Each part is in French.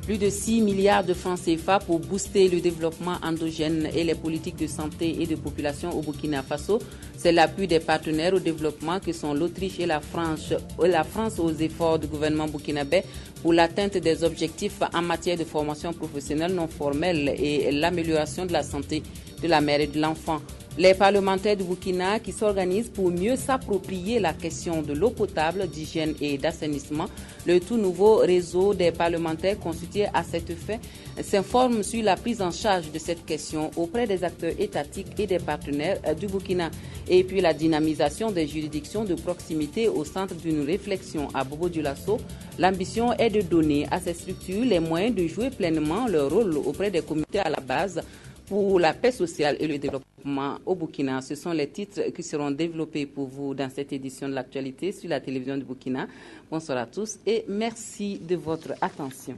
Plus de 6 milliards de francs CFA pour booster le développement endogène et les politiques de santé et de population au Burkina Faso. C'est l'appui des partenaires au développement que sont l'Autriche et la France aux efforts du gouvernement burkinabé pour l'atteinte des objectifs en matière de formation professionnelle non formelle et l'amélioration de la santé de la mère et de l'enfant. Les parlementaires du Burkina qui s'organisent pour mieux s'approprier la question de l'eau potable, d'hygiène et d'assainissement. Le tout nouveau réseau des parlementaires constitué à cet effet s'informe sur la prise en charge de cette question auprès des acteurs étatiques et des partenaires du Burkina. Et puis la dynamisation des juridictions de proximité au centre d'une réflexion à Bobo-Dioulasso. L'ambition est de donner à ces structures les moyens de jouer pleinement leur rôle auprès des communautés à la base pour la paix sociale et le développement au Burkina. Ce sont les titres qui seront développés pour vous dans cette édition de l'actualité sur la télévision du Burkina. Bonsoir à tous et merci de votre attention.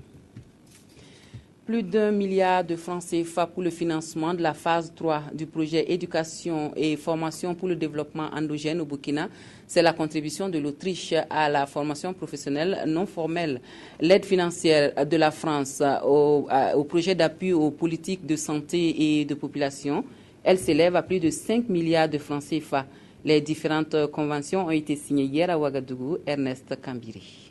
Plus d'1 milliard de francs CFA pour le financement de la phase 3 du projet éducation et formation pour le développement endogène au Burkina. C'est la contribution de l'Autriche à la formation professionnelle non formelle. L'aide financière de la France au projet d'appui aux politiques de santé et de population, elle s'élève à plus de 5 milliards de francs CFA. Les différentes conventions ont été signées hier à Ouagadougou. Ernest Kambiri.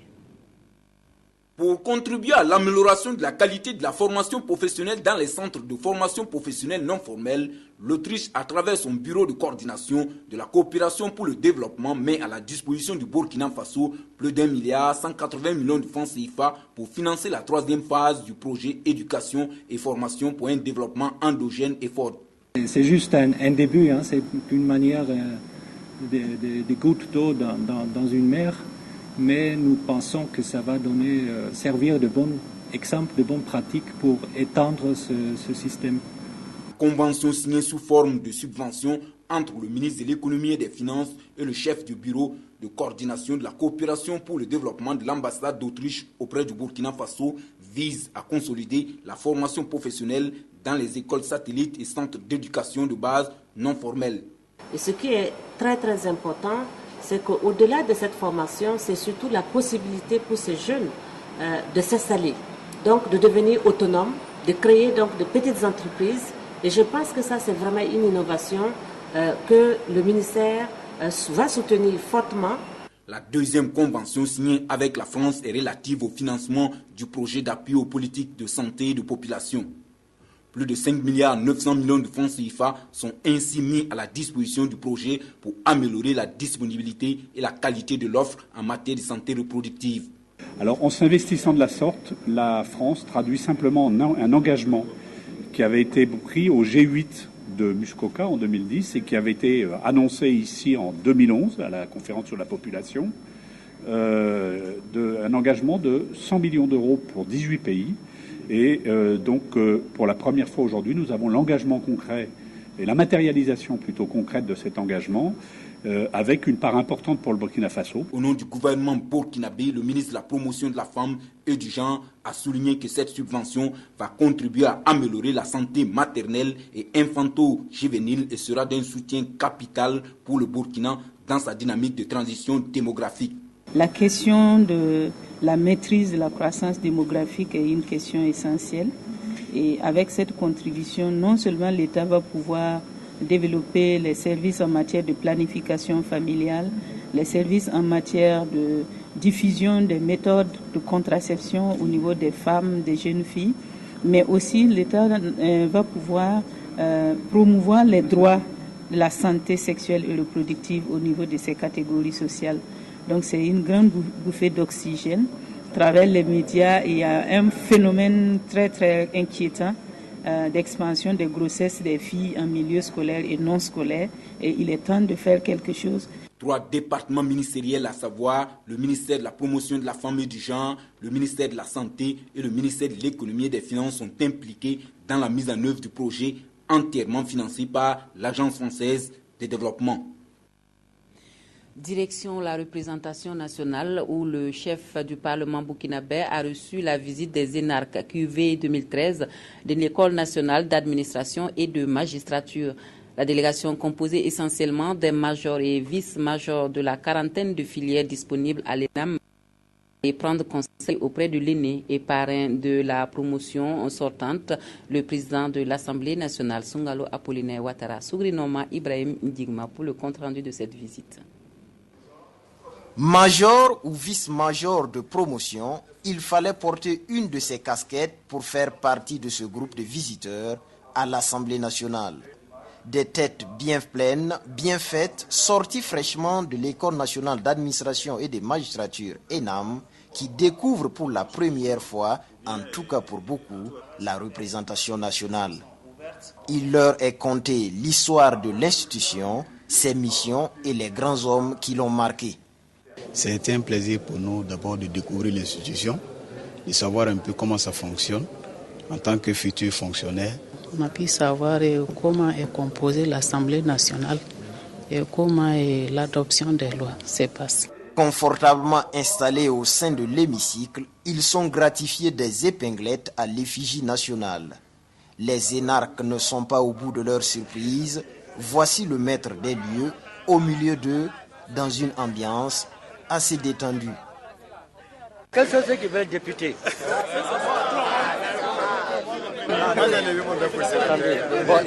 Pour contribuer à l'amélioration de la qualité de la formation professionnelle dans les centres de formation professionnelle non formelle, l'Autriche, à travers son bureau de coordination de la coopération pour le développement, met à la disposition du Burkina Faso plus d'1 milliard 180 millions de francs CFA pour financer la troisième phase du projet éducation et formation pour un développement endogène et fort. C'est juste un début, hein, c'est une manière de gouttes d'eau dans une mer. Mais nous pensons que ça va servir de bons exemples, de bonnes pratiques pour étendre ce système. Convention signée sous forme de subvention entre le ministre de l'économie et des finances et le chef du bureau de coordination de la coopération pour le développement de l'ambassade d'Autriche auprès du Burkina Faso vise à consolider la formation professionnelle dans les écoles satellites et centres d'éducation de base non formels. Et ce qui est très très important, c'est qu'au-delà de cette formation, c'est surtout la possibilité pour ces jeunes de s'installer, donc de devenir autonomes, de créer donc de petites entreprises. Et je pense que ça, c'est vraiment une innovation que le ministère va soutenir fortement. La deuxième convention signée avec la France est relative au financement du projet d'appui aux politiques de santé et de population. Plus de 5 milliards 900 millions de francs CFA sont ainsi mis à la disposition du projet pour améliorer la disponibilité et la qualité de l'offre en matière de santé reproductive. Alors, en s'investissant de la sorte, la France traduit simplement un engagement qui avait été pris au G8 de Muskoka en 2010 et qui avait été annoncé ici en 2011 à la conférence sur la population, un engagement de 100 millions d'euros pour 18 pays. Et pour la première fois aujourd'hui, nous avons l'engagement concret et la matérialisation plutôt concrète de cet engagement avec une part importante pour le Burkina Faso. Au nom du gouvernement burkinabé, le ministre de la Promotion de la Femme et du Genre a souligné que cette subvention va contribuer à améliorer la santé maternelle et infanto-juvénile et sera d'un soutien capital pour le Burkina dans sa dynamique de transition démographique. La question de la maîtrise de la croissance démographique est une question essentielle. Et avec cette contribution, non seulement l'État va pouvoir développer les services en matière de planification familiale, les services en matière de diffusion des méthodes de contraception au niveau des femmes, des jeunes filles, mais aussi l'État va pouvoir promouvoir les droits de la santé sexuelle et reproductive au niveau de ces catégories sociales. Donc c'est une grande bouffée d'oxygène. À travers les médias, il y a un phénomène très très inquiétant d'expansion des grossesses des filles en milieu scolaire et non scolaire. Et il est temps de faire quelque chose. 3 départements ministériels, à savoir le ministère de la promotion de la femme et du genre, le ministère de la santé et le ministère de l'économie et des finances sont impliqués dans la mise en œuvre du projet entièrement financé par l'Agence française de développement. Direction la représentation nationale où le chef du Parlement burkinabé a reçu la visite des énarques QV 2013 de l'École nationale d'administration et de magistrature. La délégation, composée essentiellement des majors et vice-majors de la quarantaine de filières disponibles à l'ENAM, et prendre conseil auprès de l'aîné et parrain de la promotion sortante, le président de l'Assemblée nationale, Sungalo Apollinaire Ouattara. Sougrinoma Ibrahim Ndigma pour le compte-rendu de cette visite. Major ou vice-major de promotion, il fallait porter une de ces casquettes pour faire partie de ce groupe de visiteurs à l'Assemblée nationale. Des têtes bien pleines, bien faites, sorties fraîchement de l'École nationale d'administration et de magistrature ENAM, qui découvrent pour la première fois, en tout cas pour beaucoup, la représentation nationale. Il leur est conté l'histoire de l'institution, ses missions et les grands hommes qui l'ont marqué. C'était un plaisir pour nous d'abord de découvrir l'institution, de savoir un peu comment ça fonctionne en tant que futur fonctionnaire. On a pu savoir comment est composée l'Assemblée nationale et comment l'adoption des lois se passe. Confortablement installés au sein de l'hémicycle, ils sont gratifiés des épinglettes à l'effigie nationale. Les énarques ne sont pas au bout de leur surprise. Voici le maître des lieux, au milieu d'eux, dans une ambiance assez détendue. Quels sont ceux qui veulent député?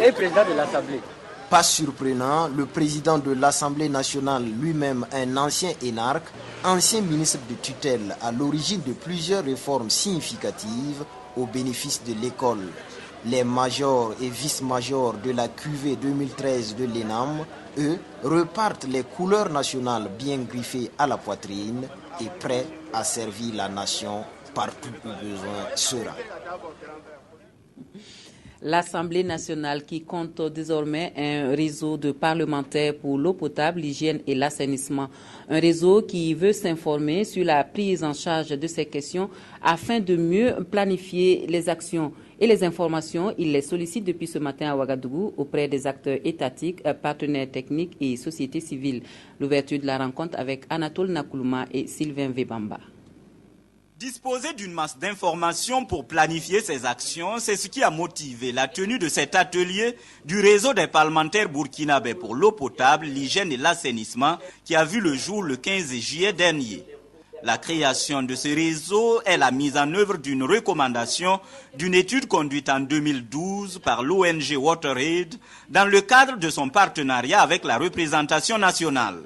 Et président de l'Assemblée. Pas surprenant, le président de l'Assemblée nationale, lui-même un ancien énarque, ancien ministre de tutelle à l'origine de plusieurs réformes significatives au bénéfice de l'école. Les majors et vice-majors de la QV 2013 de l'ENAM, eux, repartent les couleurs nationales bien griffées à la poitrine et prêts à servir la nation partout où besoin sera. L'Assemblée nationale qui compte désormais un réseau de parlementaires pour l'eau potable, l'hygiène et l'assainissement. Un réseau qui veut s'informer sur la prise en charge de ces questions afin de mieux planifier les actions. Et les informations, il les sollicite depuis ce matin à Ouagadougou auprès des acteurs étatiques, partenaires techniques et sociétés civiles. L'ouverture de la rencontre avec Anatole Nakoulouma et Sylvain Vebamba. Disposer d'une masse d'informations pour planifier ses actions, c'est ce qui a motivé la tenue de cet atelier du réseau des parlementaires burkinabés pour l'eau potable, l'hygiène et l'assainissement qui a vu le jour le 15 juillet dernier. La création de ce réseau est la mise en œuvre d'une recommandation d'une étude conduite en 2012 par l'ONG WaterAid dans le cadre de son partenariat avec la représentation nationale.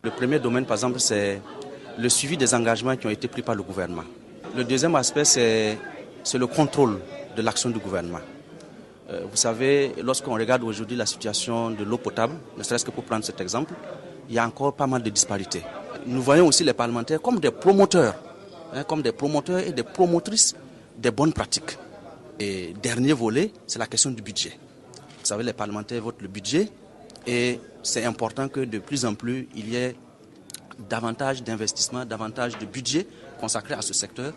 Le premier domaine, par exemple, c'est le suivi des engagements qui ont été pris par le gouvernement. Le deuxième aspect, c'est le contrôle de l'action du gouvernement. Vous savez, lorsqu'on regarde aujourd'hui la situation de l'eau potable, ne serait-ce que pour prendre cet exemple, il y a encore pas mal de disparités. Nous voyons aussi les parlementaires comme des promoteurs et des promotrices des bonnes pratiques. Et dernier volet, c'est la question du budget. Vous savez, les parlementaires votent le budget et c'est important que de plus en plus, il y ait davantage d'investissements, davantage de budget consacré à ce secteur.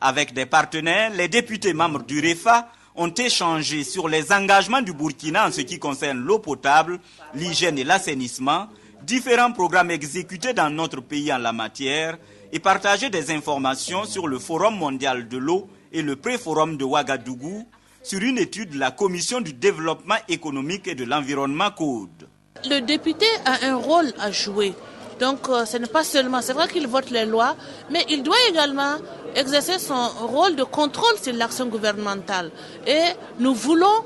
Avec des partenaires, les députés membres du REFA ont échangé sur les engagements du Burkina en ce qui concerne l'eau potable, l'hygiène et l'assainissement, différents programmes exécutés dans notre pays en la matière et partagé des informations sur le Forum mondial de l'eau et le pré-forum de Ouagadougou sur une étude de la Commission du développement économique et de l'environnement CODE. Le député a un rôle à jouer. Donc ce n'est pas seulement, c'est vrai qu'il vote les lois, mais il doit également exercer son rôle de contrôle sur l'action gouvernementale. Et nous voulons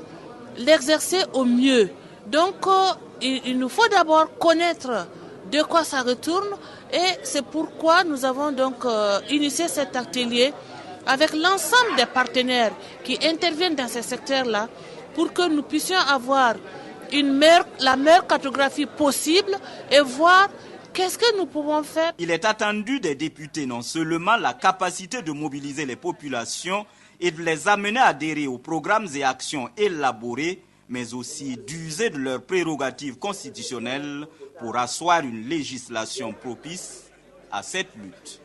l'exercer au mieux. Donc il nous faut d'abord connaître de quoi ça retourne et c'est pourquoi nous avons donc initié cet atelier avec l'ensemble des partenaires qui interviennent dans ces secteurs-là pour que nous puissions avoir la meilleure cartographie possible et voir qu'est-ce que nous pouvons faire. Il est attendu des députés non seulement la capacité de mobiliser les populations et de les amener à adhérer aux programmes et actions élaborés, mais aussi d'user de leurs prérogatives constitutionnelles pour asseoir une législation propice à cette lutte.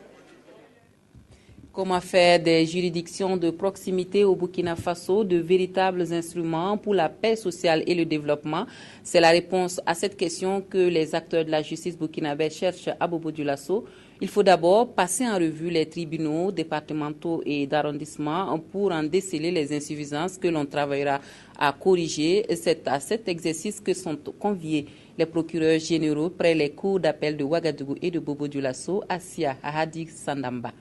Comment faire des juridictions de proximité au Burkina Faso de véritables instruments pour la paix sociale et le développement? C'est la réponse à cette question que les acteurs de la justice burkinabé cherchent à Bobo Dioulasso. Il faut d'abord passer en revue les tribunaux départementaux et d'arrondissement pour en déceler les insuffisances que l'on travaillera à corriger. C'est à cet exercice que sont conviés les procureurs généraux près les cours d'appel de Ouagadougou et de Bobo Dioulasso, Assia Hadi Sandamba.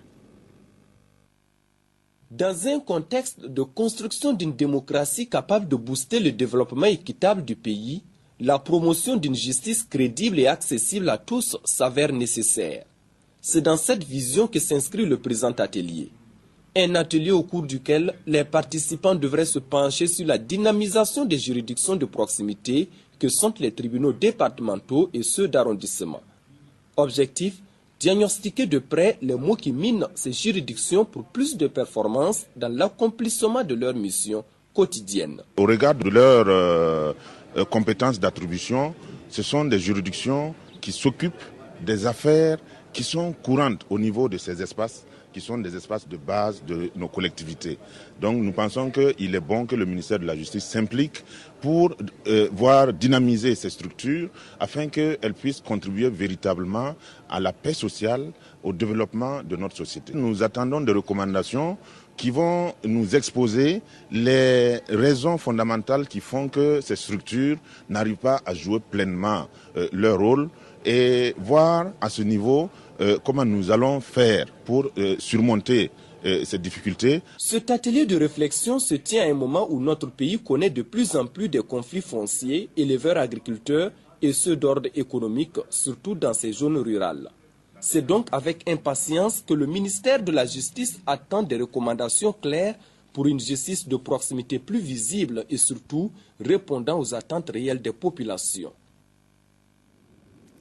Dans un contexte de construction d'une démocratie capable de booster le développement équitable du pays, la promotion d'une justice crédible et accessible à tous s'avère nécessaire. C'est dans cette vision que s'inscrit le présent atelier. Un atelier au cours duquel les participants devraient se pencher sur la dynamisation des juridictions de proximité que sont les tribunaux départementaux et ceux d'arrondissement. Objectif: diagnostiquer de près les maux qui minent ces juridictions pour plus de performance dans l'accomplissement de leurs missions quotidiennes. Au regard de leurs compétences d'attribution, ce sont des juridictions qui s'occupent des affaires qui sont courantes au niveau de ces espaces, qui sont des espaces de base de nos collectivités. Donc nous pensons qu'il est bon que le ministère de la Justice s'implique pour voir dynamiser ces structures afin qu'elles puissent contribuer véritablement à la paix sociale, au développement de notre société. Nous attendons des recommandations qui vont nous exposer les raisons fondamentales qui font que ces structures n'arrivent pas à jouer pleinement leur rôle et voir à ce niveau comment nous allons faire pour surmonter ces difficultés. Cet atelier de réflexion se tient à un moment où notre pays connaît de plus en plus de conflits fonciers, éleveurs-agriculteurs et ceux d'ordre économique, surtout dans ces zones rurales. C'est donc avec impatience que le ministère de la Justice attend des recommandations claires pour une justice de proximité plus visible et surtout répondant aux attentes réelles des populations.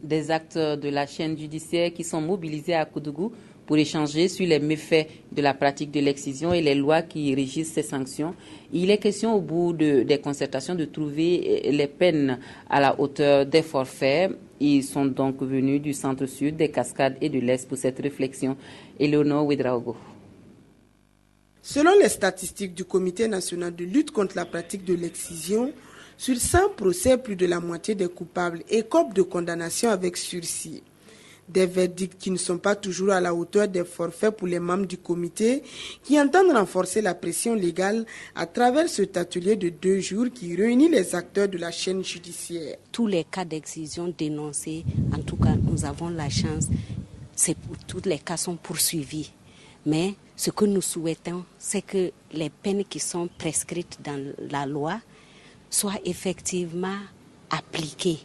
Des acteurs de la chaîne judiciaire qui sont mobilisés à Koudougou pour échanger sur les méfaits de la pratique de l'excision et les lois qui régissent ces sanctions. Il est question au bout des concertations de trouver les peines à la hauteur des forfaits. Ils sont donc venus du centre-sud, des Cascades et de l'Est pour cette réflexion. Eleonore Ouedraogo. Selon les statistiques du Comité national de lutte contre la pratique de l'excision, sur 100 procès, plus de la moitié des coupables écopent de condamnation avec sursis. Des verdicts qui ne sont pas toujours à la hauteur des forfaits pour les membres du comité qui entendent renforcer la pression légale à travers cet atelier de 2 jours qui réunit les acteurs de la chaîne judiciaire. Tous les cas d'excision dénoncés, en tout cas nous avons la chance, tous les cas sont poursuivis. Mais ce que nous souhaitons, c'est que les peines qui sont prescrites dans la loi soient effectivement appliquées.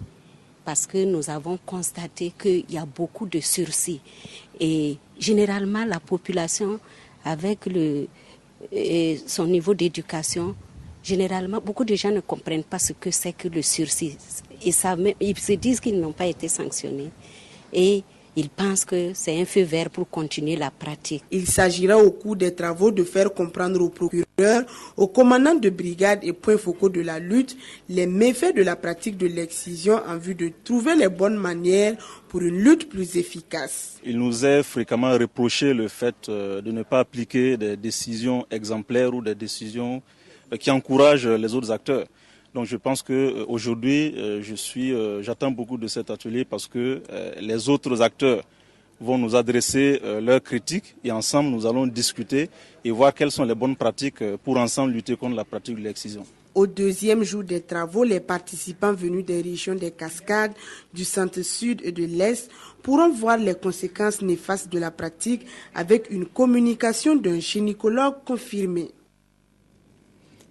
Parce que nous avons constaté qu'il y a beaucoup de sursis. Et généralement, la population, avec son niveau d'éducation, généralement, beaucoup de gens ne comprennent pas ce que c'est que le sursis. Ils se disent qu'ils n'ont pas été sanctionnés. Et ils pensent que c'est un feu vert pour continuer la pratique. Il s'agira au cours des travaux de faire comprendre aux procureurs, aux commandants de brigade et points focaux de la lutte les méfaits de la pratique de l'excision en vue de trouver les bonnes manières pour une lutte plus efficace. Il nous est fréquemment reproché le fait de ne pas appliquer des décisions exemplaires ou des décisions qui encouragent les autres acteurs. Donc je pense qu'aujourd'hui, j'attends beaucoup de cet atelier parce que les autres acteurs vont nous adresser leurs critiques et ensemble nous allons discuter et voir quelles sont les bonnes pratiques pour ensemble lutter contre la pratique de l'excision. Au 2e jour des travaux, les participants venus des régions des Cascades, du centre-sud et de l'Est pourront voir les conséquences néfastes de la pratique avec une communication d'un gynécologue confirmé.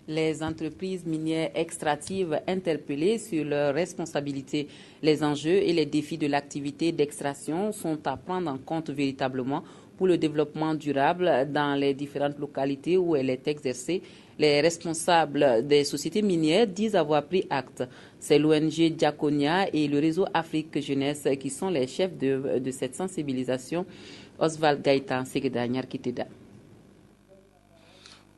Les entreprises minières extractives interpellées sur leurs responsabilités, les enjeux et les défis de l'activité d'extraction sont à prendre en compte véritablement pour le développement durable dans les différentes localités où elle est exercée. Les responsables des sociétés minières disent avoir pris acte. C'est l'ONG Diaconia et le réseau Afrique Jeunesse qui sont les chefs de cette sensibilisation. Oswald Gaïtan, Segeda Nyarkiteda.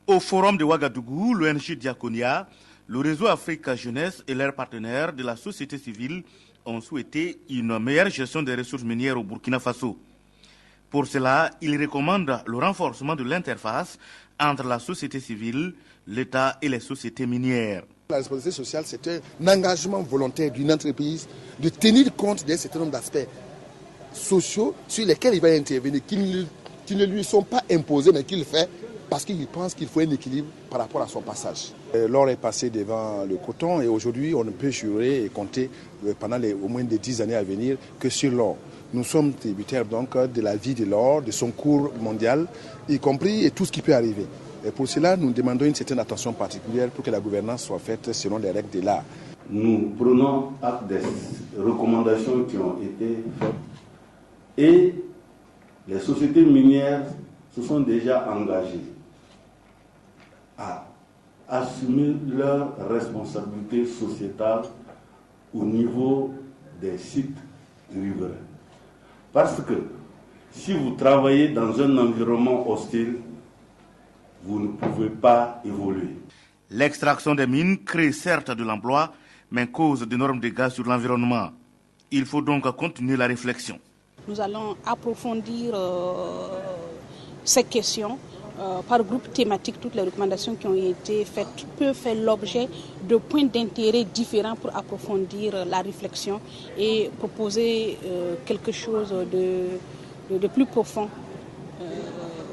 Au forum de Ouagadougou, l'ONG Diaconia, le réseau Africa Jeunesse et leurs partenaires de la société civile ont souhaité une meilleure gestion des ressources minières au Burkina Faso. Pour cela, ils recommandent le renforcement de l'interface entre la société civile, l'État et les sociétés minières. La responsabilité sociale, c'est un engagement volontaire d'une entreprise de tenir compte d'un certain nombre d'aspects sociaux sur lesquels il va intervenir, qui ne lui sont pas imposés, mais qu'il fait parce qu'il pense qu'il faut un équilibre par rapport à son passage. L'or est passé devant le coton et aujourd'hui, on ne peut jurer et compter pendant au moins des 10 années à venir que sur l'or. Nous sommes tributaires donc de la vie de l'or, de son cours mondial, y compris et tout ce qui peut arriver. Et pour cela, nous demandons une certaine attention particulière pour que la gouvernance soit faite selon les règles de l'art. Nous prenons acte des recommandations qui ont été faites et les sociétés minières se sont déjà engagées à assumer leurs responsabilités sociétales au niveau des sites riverains. Parce que si vous travaillez dans un environnement hostile, vous ne pouvez pas évoluer. L'extraction des mines crée certes de l'emploi, mais cause d'énormes dégâts sur l'environnement. Il faut donc continuer la réflexion. Nous allons approfondir ces questions par groupe thématique. Toutes les recommandations qui ont été faites peuvent faire l'objet de points d'intérêt différents pour approfondir la réflexion et proposer quelque chose de plus profond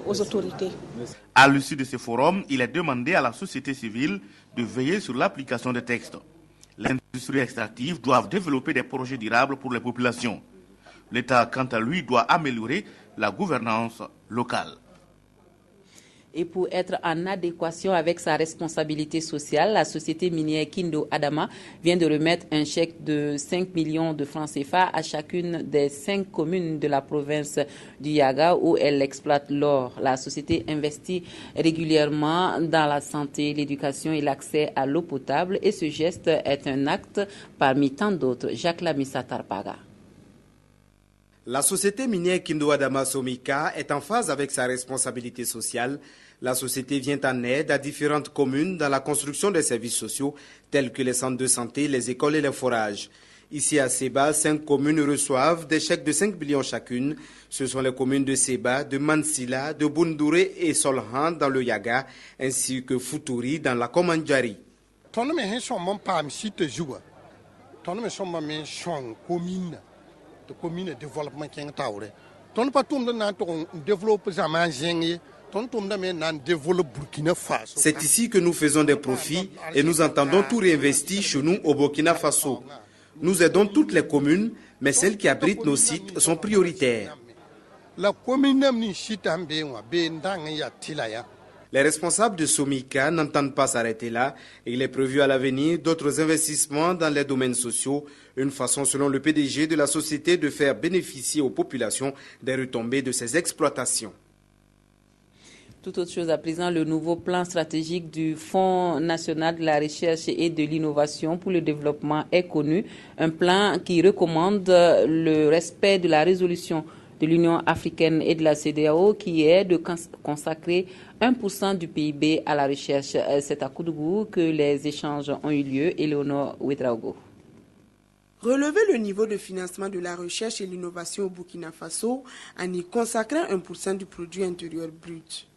aux autorités. À l'issue de ce forum, il est demandé à la société civile de veiller sur l'application des textes. Les industries extractives doivent développer des projets durables pour les populations. L'État, quant à lui, doit améliorer la gouvernance locale. Et pour être en adéquation avec sa responsabilité sociale, la société minière Kindo Adama vient de remettre un chèque de 5 millions de francs CFA à chacune des 5 communes de la province du Yaga où elle exploite l'or. La société investit régulièrement dans la santé, l'éducation et l'accès à l'eau potable et ce geste est un acte parmi tant d'autres. Jacques Lamissa Tarpaga. La société minière Kindo Adama Somika est en phase avec sa responsabilité sociale. La société vient en aide à différentes communes dans la construction des services sociaux tels que les centres de santé, les écoles et les forages. Ici à Seba, 5 communes reçoivent des chèques de 5 millions chacune. Ce sont les communes de Seba, de Mansila, de Bundouré et Solhan dans le Yaga, ainsi que Futuri dans la Komandjari. Commune de développement qui est tauré. Ton pas tout le monde développe zaman génie. C'est ici que nous faisons des profits et nous entendons tout réinvestir chez nous au Burkina Faso. Nous aidons toutes les communes, mais celles qui abritent nos sites sont prioritaires. Les responsables de Somika n'entendent pas s'arrêter là. Il est prévu à l'avenir d'autres investissements dans les domaines sociaux, une façon selon le PDG de la société de faire bénéficier aux populations des retombées de ces exploitations. Tout autre chose à présent, le nouveau plan stratégique du Fonds national de la recherche et de l'innovation pour le développement est connu. Un plan qui recommande le respect de la résolution de l'Union africaine et de la CEDEAO qui est de consacrer 1% du PIB à la recherche. C'est à Koudougou que les échanges ont eu lieu. Éléonore Ouedraogo. Relever le niveau de financement de la recherche et l'innovation au Burkina Faso en y consacrant 1% du produit intérieur brut.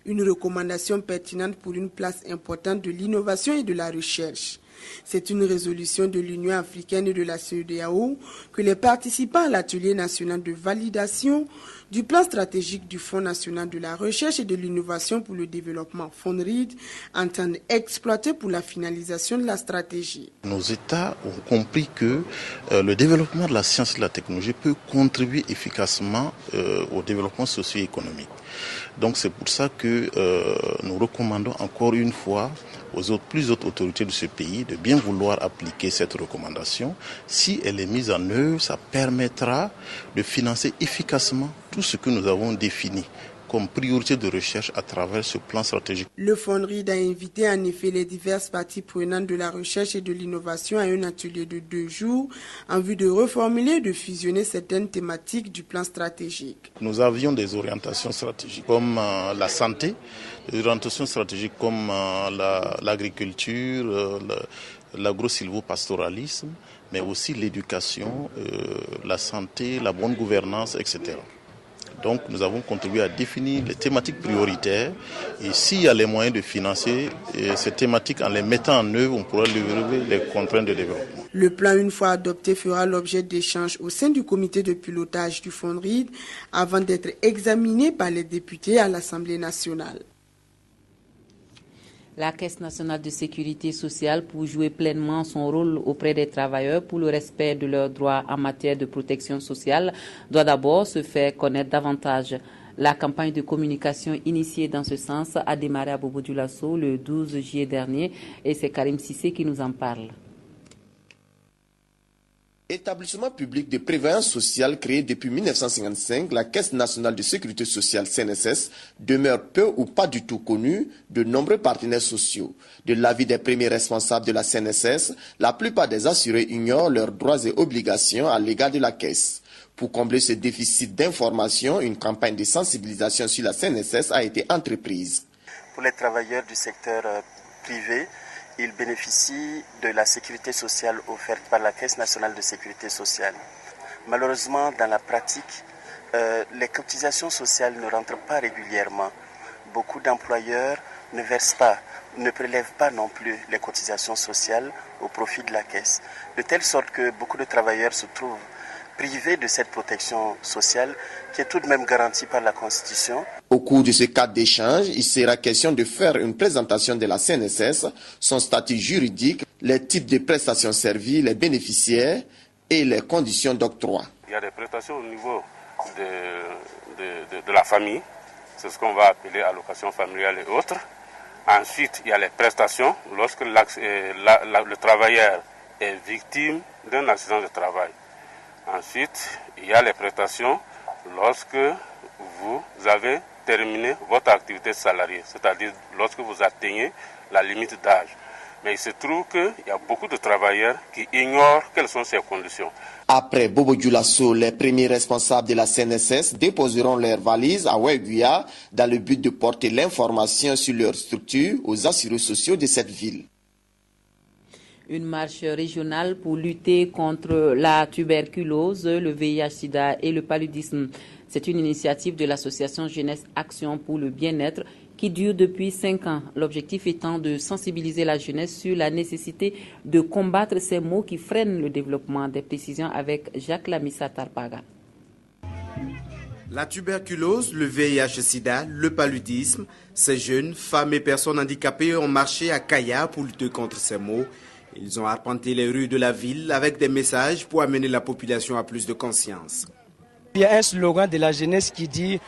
Une recommandation pertinente pour une place importante de l'innovation et de la recherche. C'est une résolution de l'Union africaine et de la CEDEAO que les participants à l'atelier national de validation du plan stratégique du Fonds national de la recherche et de l'innovation pour le développement FONRID entendent exploiter pour la finalisation de la stratégie. Nos États ont compris que le développement de la science et de la technologie peut contribuer efficacement au développement socio-économique. Donc c'est pour ça que nous recommandons encore une fois aux plus hautes autorités de ce pays de bien vouloir appliquer cette recommandation. Si elle est mise en œuvre, ça permettra de financer efficacement tout ce que nous avons défini comme priorité de recherche à travers ce plan stratégique. Le FONRID a invité en effet les diverses parties prenantes de la recherche et de l'innovation à un atelier de 2 jours en vue de reformuler et de fusionner certaines thématiques du plan stratégique. Nous avions des orientations stratégiques comme la santé, des orientations stratégiques comme l'agriculture, l'agro-silvopastoralisme, mais aussi l'éducation, la santé, la bonne gouvernance, etc. Donc nous avons contribué à définir les thématiques prioritaires et s'il y a les moyens de financer ces thématiques en les mettant en œuvre, on pourra lever les contraintes de développement. Le plan, une fois adopté, fera l'objet d'échanges au sein du comité de pilotage du FONRID avant d'être examiné par les députés à l'Assemblée nationale. La Caisse nationale de sécurité sociale, pour jouer pleinement son rôle auprès des travailleurs pour le respect de leurs droits en matière de protection sociale, doit d'abord se faire connaître davantage. La campagne de communication initiée dans ce sens a démarré à Bobo Dioulasso le 12 juillet dernier et c'est Karim Sissé qui nous en parle. Établissement public de prévoyance sociale créé depuis 1955, la Caisse nationale de sécurité sociale CNSS demeure peu ou pas du tout connue de nombreux partenaires sociaux. De l'avis des premiers responsables de la CNSS, la plupart des assurés ignorent leurs droits et obligations à l'égard de la Caisse. Pour combler ce déficit d'information, une campagne de sensibilisation sur la CNSS a été entreprise. Pour les travailleurs du secteur privé, ils bénéficient de la sécurité sociale offerte par la Caisse nationale de sécurité sociale. Malheureusement, dans la pratique, les cotisations sociales ne rentrent pas régulièrement. Beaucoup d'employeurs ne versent pas, ne prélèvent pas non plus les cotisations sociales au profit de la Caisse. De telle sorte que beaucoup de travailleurs se trouvent privés de cette protection sociale qui est tout de même garantie par la Constitution. Au cours de ce cadre d'échange, il sera question de faire une présentation de la CNSS, son statut juridique, les types de prestations servies, les bénéficiaires et les conditions d'octroi. Il y a des prestations au niveau de la famille, c'est ce qu'on va appeler allocation familiale et autres. Ensuite, il y a les prestations lorsque le travailleur est victime d'un accident de travail. Ensuite, il y a les prestations lorsque vous avez terminé votre activité salariée, c'est-à-dire lorsque vous atteignez la limite d'âge. Mais il se trouve qu'il y a beaucoup de travailleurs qui ignorent quelles sont ces conditions. Après Bobo Dioulasso, les premiers responsables de la CNSS déposeront leurs valises à Ouéguia dans le but de porter l'information sur leur structure aux assurés sociaux de cette ville. Une marche régionale pour lutter contre la tuberculose, le VIH-Sida et le paludisme. C'est une initiative de l'association Jeunesse Action pour le bien-être qui dure depuis 5 ans. L'objectif étant de sensibiliser la jeunesse sur la nécessité de combattre ces maux qui freinent le développement. Des précisions avec Jacques Lamissa Tarpaga. La tuberculose, le VIH-Sida, le paludisme, ces jeunes, femmes et personnes handicapées ont marché à Kaya pour lutter contre ces maux. Ils ont arpenté les rues de la ville avec des messages pour amener la population à plus de conscience. Il y a un slogan de la jeunesse qui dit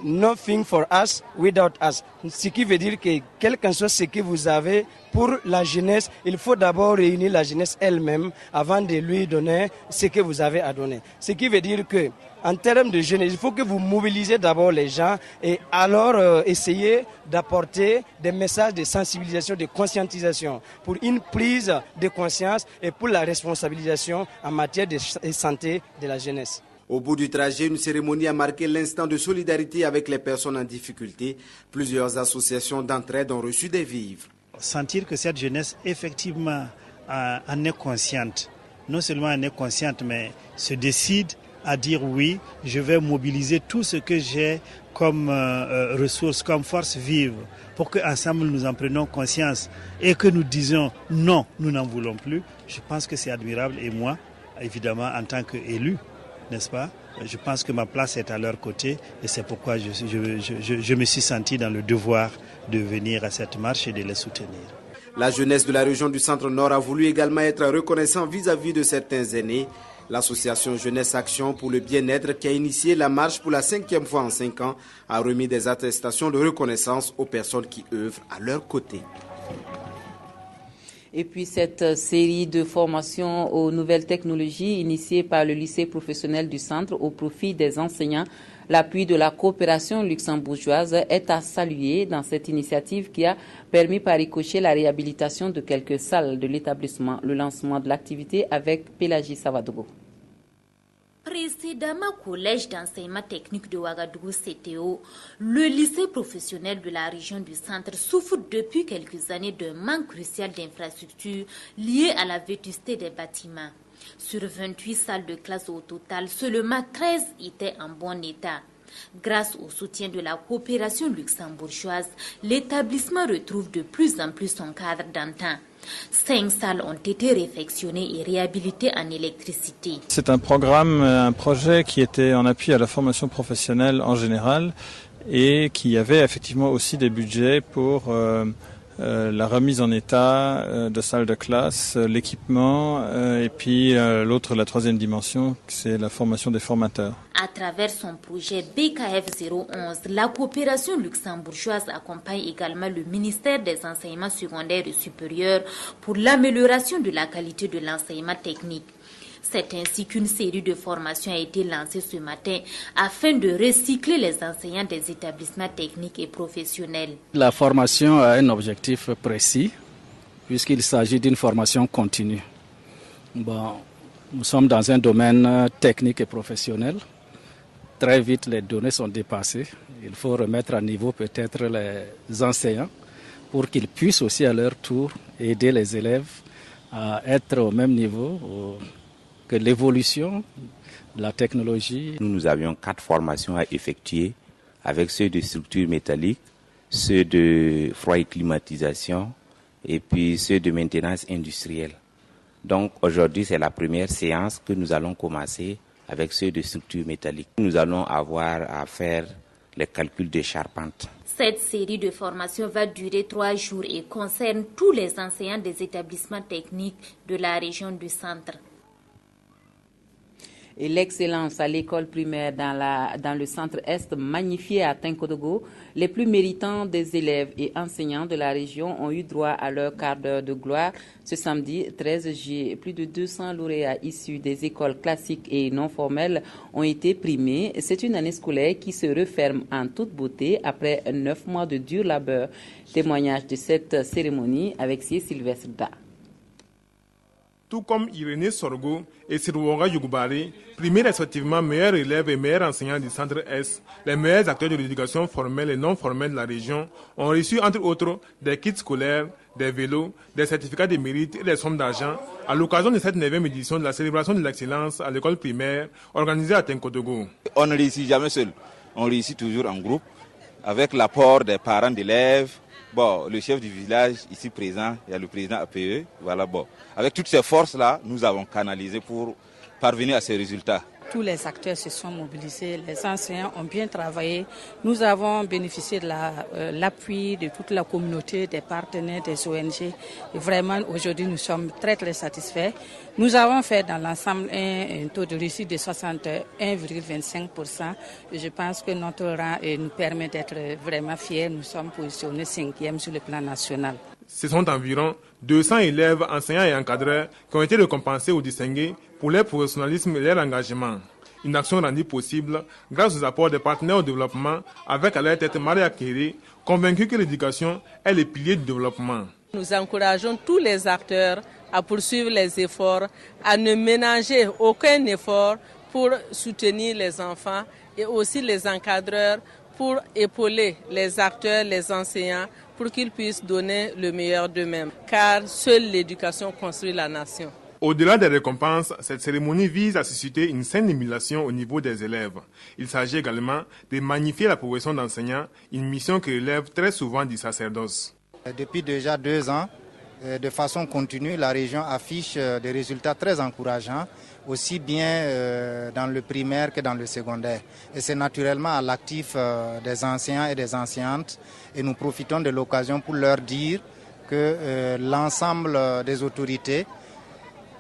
Nothing for us without us. Ce qui veut dire que quel que soit ce que vous avez pour la jeunesse, il faut d'abord réunir la jeunesse elle-même avant de lui donner ce que vous avez à donner. Ce qui veut dire que en termes de jeunesse, il faut que vous mobilisez d'abord les gens et alors essayez d'apporter des messages de sensibilisation, de conscientisation pour une prise de conscience et pour la responsabilisation en matière de santé de la jeunesse. Au bout du trajet, une cérémonie a marqué l'instant de solidarité avec les personnes en difficulté. Plusieurs associations d'entraide ont reçu des vivres. Sentir que cette jeunesse, effectivement, en est consciente. Non seulement en est consciente, mais se décide à dire oui, je vais mobiliser tout ce que j'ai comme ressources, comme force vive, pour qu'ensemble nous en prenions conscience et que nous disions non, nous n'en voulons plus. Je pense que c'est admirable et moi, évidemment, en tant qu'élu, n'est-ce pas? Je pense que ma place est à leur côté et c'est pourquoi je me suis senti dans le devoir de venir à cette marche et de les soutenir. La jeunesse de la région du Centre-Nord a voulu également être reconnaissant vis-à-vis de certains aînés. L'association Jeunesse Action pour le bien-être qui a initié la marche pour la 5e fois en 5 ans a remis des attestations de reconnaissance aux personnes qui œuvrent à leur côté. Et puis cette série de formations aux nouvelles technologies initiée par le lycée professionnel du centre au profit des enseignants L'appui de la coopération luxembourgeoise est à saluer dans cette initiative qui a permis par ricochet la réhabilitation de quelques salles de l'établissement, le lancement de l'activité avec Pélagie Savadogo. Précédemment collège d'enseignement technique de Ouagadougou CTO, le lycée professionnel de la région du centre souffre depuis quelques années d'un manque crucial d'infrastructures lié à la vétusté des bâtiments. Sur 28 salles de classe au total, seulement 13 étaient en bon état. Grâce au soutien de la coopération luxembourgeoise, l'établissement retrouve de plus en plus son cadre d'antan. 5 salles ont été réfectionnées et réhabilitées en électricité. C'est un programme, un projet qui était en appui à la formation professionnelle en général et qui avait effectivement aussi des budgets pour la remise en état de salles de classe, l'équipement et puis l'autre, la troisième dimension, c'est la formation des formateurs. À travers son projet BKF 011, la coopération luxembourgeoise accompagne également le ministère des enseignements secondaires et supérieurs pour l'amélioration de la qualité de l'enseignement technique. C'est ainsi qu'une série de formations a été lancée ce matin afin de recycler les enseignants des établissements techniques et professionnels. La formation a un objectif précis puisqu'il s'agit d'une formation continue. Nous sommes dans un domaine technique et professionnel. Très vite, les données sont dépassées. Il faut remettre à niveau peut-être les enseignants pour qu'ils puissent aussi à leur tour aider les élèves à être au même niveau que l'évolution de la technologie. Nous avions 4 formations à effectuer avec ceux de structure métallique, ceux de froid et climatisation et puis ceux de maintenance industrielle. Donc aujourd'hui, c'est la première séance que nous allons commencer avec ceux de structure métallique. Nous allons avoir à faire les calculs de charpente. Cette série de formations va durer 3 jours et concerne tous les enseignants des établissements techniques de la région du centre. Et l'excellence à l'école primaire dans le centre-est magnifié à Tinkodogo, les plus méritants des élèves et enseignants de la région ont eu droit à leur quart d'heure de gloire ce samedi 13 juillet. Plus de 200 lauréats issus des écoles classiques et non formelles ont été primés. C'est une année scolaire qui se referme en toute beauté après 9 mois de dur labeur. Témoignage de cette cérémonie avec Sylvestre Da. Tout comme Irénée Sorgo et Sirwonga Yougubari, primés respectivement meilleurs élèves et meilleurs enseignants du Centre-Est, les meilleurs acteurs de l'éducation formelle et non formelle de la région ont reçu entre autres des kits scolaires, des vélos, des certificats de mérite et des sommes d'argent à l'occasion de cette 9e édition de la célébration de l'excellence à l'école primaire organisée à Tinkodogo. On ne réussit jamais seul, on réussit toujours en groupe avec l'apport des parents d'élèves. Le chef du village ici présent, il y a le président APE, Avec toutes ces forces-là, nous avons canalisé pour parvenir à ces résultats. Tous les acteurs se sont mobilisés, les enseignants ont bien travaillé. Nous avons bénéficié de l'appui de toute la communauté, des partenaires, des ONG. Et vraiment, aujourd'hui, nous sommes très, très satisfaits. Nous avons fait dans l'ensemble un taux de réussite de 61,25%. Et je pense que notre rang nous permet d'être vraiment fiers. Nous sommes positionnés 5e sur le plan national. Ce sont environ 200 élèves, enseignants et encadreurs qui ont été récompensés ou distingués pour leur professionnalisme et leur engagement. Une action rendue possible grâce aux apports des partenaires au développement avec à leur tête Maria Kéré, convaincue que l'éducation est le pilier du développement. Nous encourageons tous les acteurs à poursuivre les efforts, à ne ménager aucun effort pour soutenir les enfants et aussi les encadreurs pour épauler les acteurs, les enseignants, pour qu'ils puissent donner le meilleur d'eux-mêmes. Car seule l'éducation construit la nation. Au-delà des récompenses, cette cérémonie vise à susciter une saine émulation au niveau des élèves. Il s'agit également de magnifier la progression d'enseignants, une mission qui relève très souvent du sacerdoce. Depuis déjà 2 ans, de façon continue, la région affiche des résultats très encourageants, aussi bien dans le primaire que dans le secondaire. Et c'est naturellement à l'actif des enseignants et des enseignantes. Et nous profitons de l'occasion pour leur dire que l'ensemble des autorités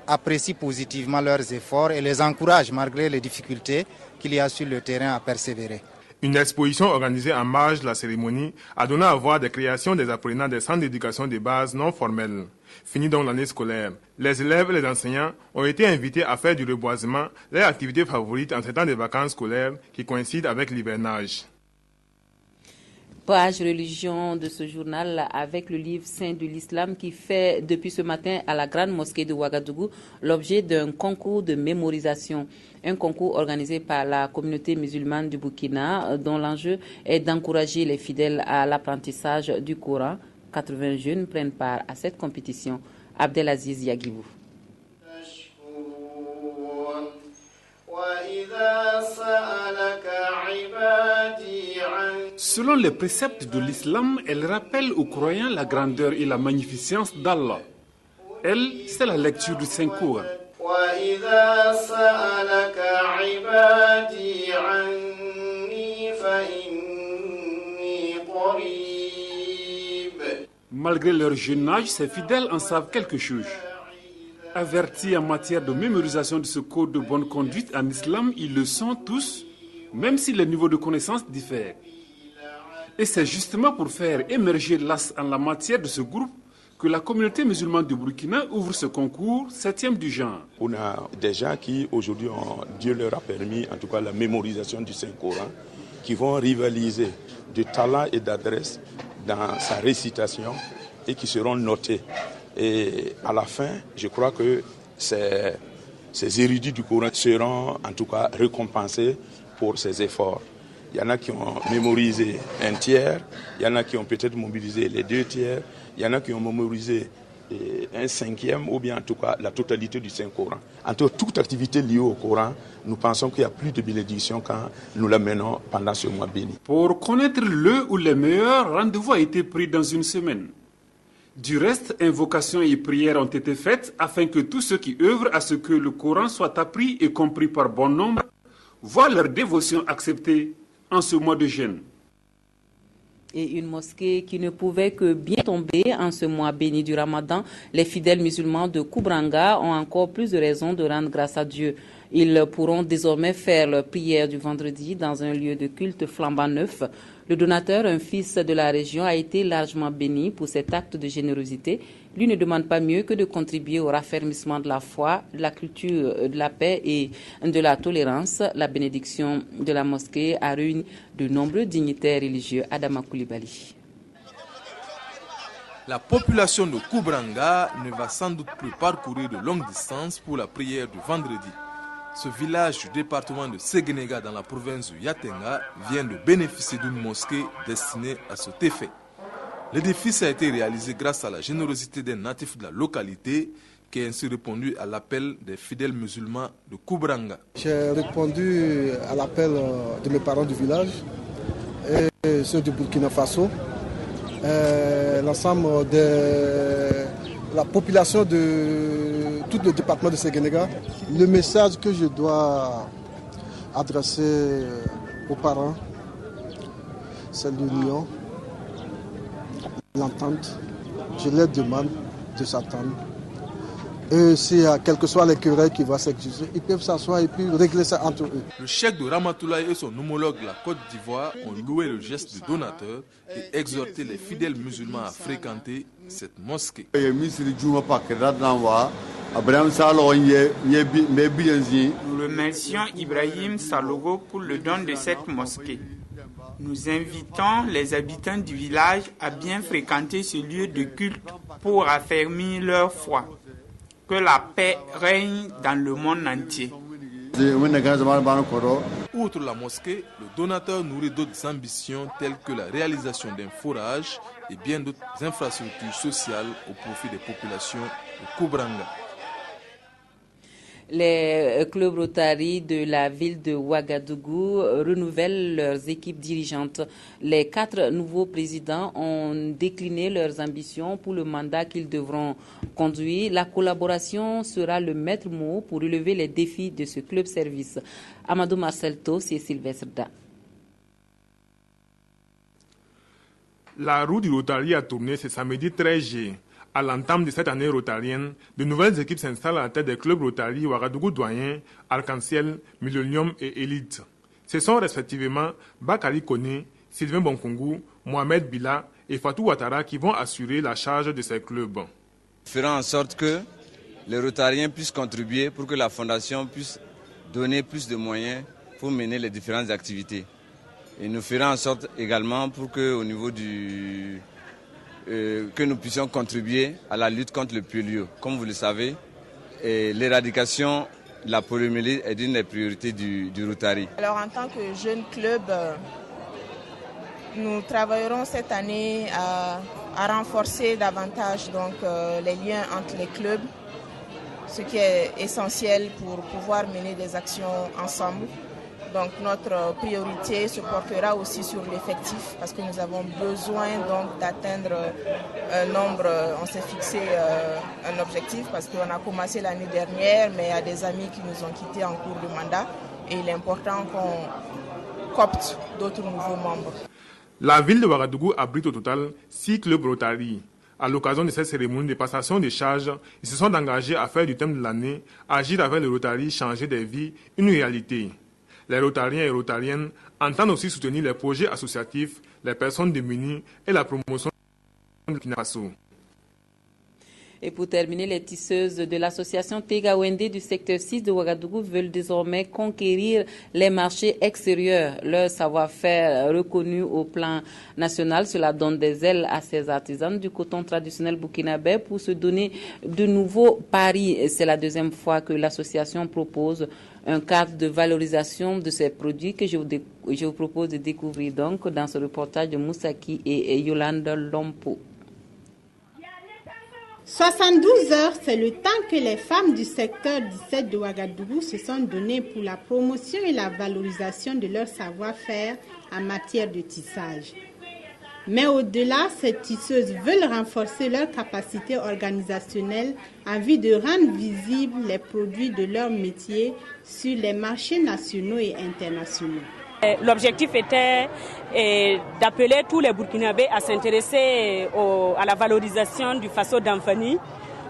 apprécient positivement leurs efforts et les encouragent malgré les difficultés qu'il y a sur le terrain à persévérer. Une exposition organisée en marge de la cérémonie a donné à voir des créations des apprenants des centres d'éducation de base non formels. Fini donc l'année scolaire, les élèves et les enseignants ont été invités à faire du reboisement, leur activité favorite en ces temps de vacances scolaires qui coïncident avec l'hivernage. Page religion de ce journal avec le livre saint de l'islam qui fait depuis ce matin à la grande mosquée de Ouagadougou l'objet d'un concours de mémorisation. Un concours organisé par la communauté musulmane du Burkina dont l'enjeu est d'encourager les fidèles à l'apprentissage du Coran. 80 jeunes prennent part à cette compétition. Abdelaziz Yagibou. Selon les préceptes de l'islam, elle rappelle aux croyants la grandeur et la magnificence d'Allah. Elle, c'est la lecture du Saint-Coran. Malgré leur jeune âge, ces fidèles en savent quelque chose. Avertis en matière de mémorisation de ce code de bonne conduite en islam, ils le sont tous, même si les niveaux de connaissance diffèrent. Et c'est justement pour faire émerger l'as en la matière de ce groupe que la communauté musulmane du Burkina ouvre ce concours 7e du genre. On a des gens qui aujourd'hui, Dieu leur a permis, en tout cas la mémorisation du Saint-Coran, qui vont rivaliser de talent et d'adresse dans sa récitation et qui seront notés. Et à la fin, je crois que ces érudits du Coran seront en tout cas récompensés pour ces efforts. Il y en a qui ont mémorisé un tiers, il y en a qui ont peut-être mobilisé les 2 tiers, il y en a qui ont mémorisé un 5e ou bien en tout cas la totalité du Saint-Coran. En tout cas, toute activité liée au Coran, nous pensons qu'il y a plus de bénédictions quand nous la menons pendant ce mois béni. Pour connaître le ou les meilleurs, rendez-vous a été pris dans une semaine. Du reste, invocations et prières ont été faites afin que tous ceux qui œuvrent à ce que le Coran soit appris et compris par bon nombre voient leur dévotion acceptée en ce mois de jeûne. Et une mosquée qui ne pouvait que bien tomber en ce mois béni du Ramadan, les fidèles musulmans de Koubranga ont encore plus de raisons de rendre grâce à Dieu. Ils pourront désormais faire leur prière du vendredi dans un lieu de culte flambant neuf. Le donateur, un fils de la région, a été largement béni pour cet acte de générosité. Lui ne demande pas mieux que de contribuer au raffermissement de la foi, de la culture de la paix et de la tolérance. La bénédiction de la mosquée a réuni de nombreux dignitaires religieux. Adama Koulibaly. La population de Koubranga ne va sans doute plus parcourir de longues distances pour la prière du vendredi. Ce village du département de Séguénéga dans la province de Yatenga vient de bénéficier d'une mosquée destinée à cet effet. L'édifice a été réalisé grâce à la générosité des natifs de la localité qui a ainsi répondu à l'appel des fidèles musulmans de Koubranga. J'ai répondu à l'appel de mes parents du village et ceux du Burkina Faso. L'ensemble de la population de tout le département de Séguénéga. Le message que je dois adresser aux parents, c'est l'union, l'entente. Je leur demande de s'attendre. Et s'il y a quel que soit les querelles qui vont s'exiger, ils peuvent s'asseoir et puis régler ça entre eux. Le cheikh de Ramatoulaye et son homologue de la Côte d'Ivoire ont loué le geste du donateur et exhorté les fidèles musulmans à fréquenter cette mosquée. Nous remercions Ibrahim Salogo pour le don de cette mosquée. Nous invitons les habitants du village à bien fréquenter ce lieu de culte pour affermir leur foi. Que la paix règne dans le monde entier. Outre la mosquée, le donateur nourrit d'autres ambitions telles que la réalisation d'un forage et bien d'autres infrastructures sociales au profit des populations de Koubranga. Les clubs Rotary de la ville de Ouagadougou renouvellent leurs équipes dirigeantes. Les 4 nouveaux présidents ont décliné leurs ambitions pour le mandat qu'ils devront conduire. La collaboration sera le maître mot pour relever les défis de ce club service. Amadou Marcel Tos et Sylvestre Da. La roue du Rotary a tourné ce samedi 13 juillet. À l'entame de cette année rotarienne, de nouvelles équipes s'installent à la tête des clubs Rotary Ouagadougou Doyen, Arc-en-Ciel, Millennium et Élite. Ce sont respectivement Bakary Koné, Sylvain Bonkongu, Mohamed Bila et Fatou Ouattara qui vont assurer la charge de ces clubs. Nous ferons en sorte que les Rotariens puissent contribuer pour que la Fondation puisse donner plus de moyens pour mener les différentes activités. Et nous ferons en sorte également pour que, au niveau que nous puissions contribuer à la lutte contre le polio. Comme vous le savez, l'éradication de la poliomyélite est une des priorités du Rotary. Alors en tant que jeune club, nous travaillerons cette année à renforcer davantage les liens entre les clubs, ce qui est essentiel pour pouvoir mener des actions ensemble. Donc notre priorité se portera aussi sur l'effectif parce que nous avons besoin d'atteindre un nombre, on s'est fixé un objectif parce qu'on a commencé l'année dernière mais il y a des amis qui nous ont quittés en cours de mandat et il est important qu'on copte d'autres nouveaux membres. La ville de Ouagadougou abrite au total 6 clubs Rotary. À l'occasion de cette cérémonie de passation de charges, ils se sont engagés à faire du thème de l'année « Agir avec le Rotary, changer des vies » une réalité. Les Rotariens et Rotariennes entendent aussi soutenir les projets associatifs, les personnes démunies et la promotion de Burkina Faso. Et pour terminer, les tisseuses de l'association Tegawende du secteur 6 de Ouagadougou veulent désormais conquérir les marchés extérieurs. Leur savoir-faire reconnu au plan national, cela donne des ailes à ces artisans du coton traditionnel burkinabé pour se donner de nouveaux paris. C'est la deuxième fois que l'association propose un cadre de valorisation de ces produits que je vous propose de découvrir donc dans ce reportage de Moussaki et Yolande Lompo. 72 heures, c'est le temps que les femmes du secteur 17 de Ouagadougou se sont données pour la promotion et la valorisation de leur savoir-faire en matière de tissage. Mais au-delà, ces tisseuses veulent renforcer leur capacité organisationnelle en vue de rendre visibles les produits de leur métier sur les marchés nationaux et internationaux. L'objectif était d'appeler tous les Burkinabés à s'intéresser à la valorisation du faso d'Amfani,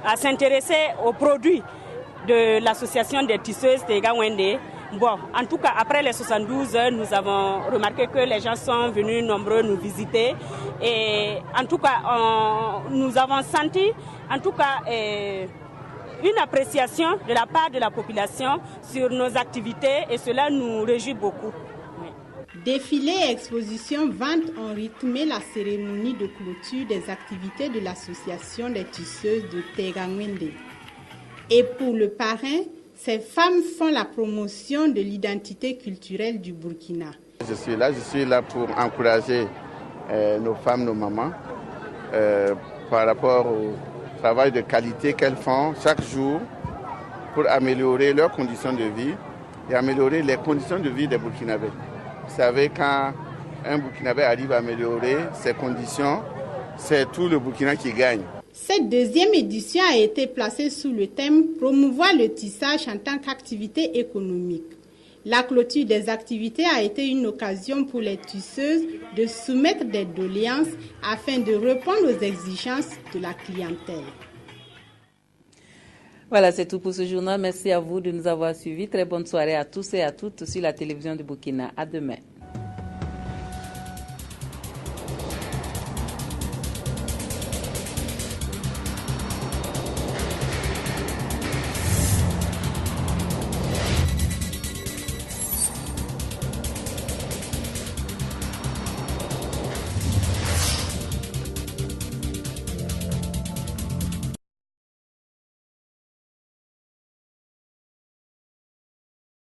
à s'intéresser aux produits de l'association des tisseuses Tegawende. Bon, en tout cas, après les 72 heures, nous avons remarqué que les gens sont venus nombreux nous visiter. Et en tout cas, nous avons senti, une appréciation de la part de la population sur nos activités et cela nous réjouit beaucoup. Défilés et expositions ventes ont rythmé la cérémonie de clôture des activités de l'association des tisseuses de Tegawende. Et pour le parrain, ces femmes font la promotion de l'identité culturelle du Burkina. Je suis là pour encourager nos femmes, nos mamans, par rapport au travail de qualité qu'elles font chaque jour pour améliorer leurs conditions de vie et améliorer les conditions de vie des Burkinabés. Vous savez, quand un Burkinabé arrive à améliorer ses conditions, c'est tout le Burkina qui gagne. Cette deuxième édition a été placée sous le thème « Promouvoir le tissage en tant qu'activité économique ». La clôture des activités a été une occasion pour les tisseuses de soumettre des doléances afin de répondre aux exigences de la clientèle. Voilà, c'est tout pour ce journal. Merci à vous de nous avoir suivis. Très bonne soirée à tous et à toutes sur la télévision du Burkina. À demain.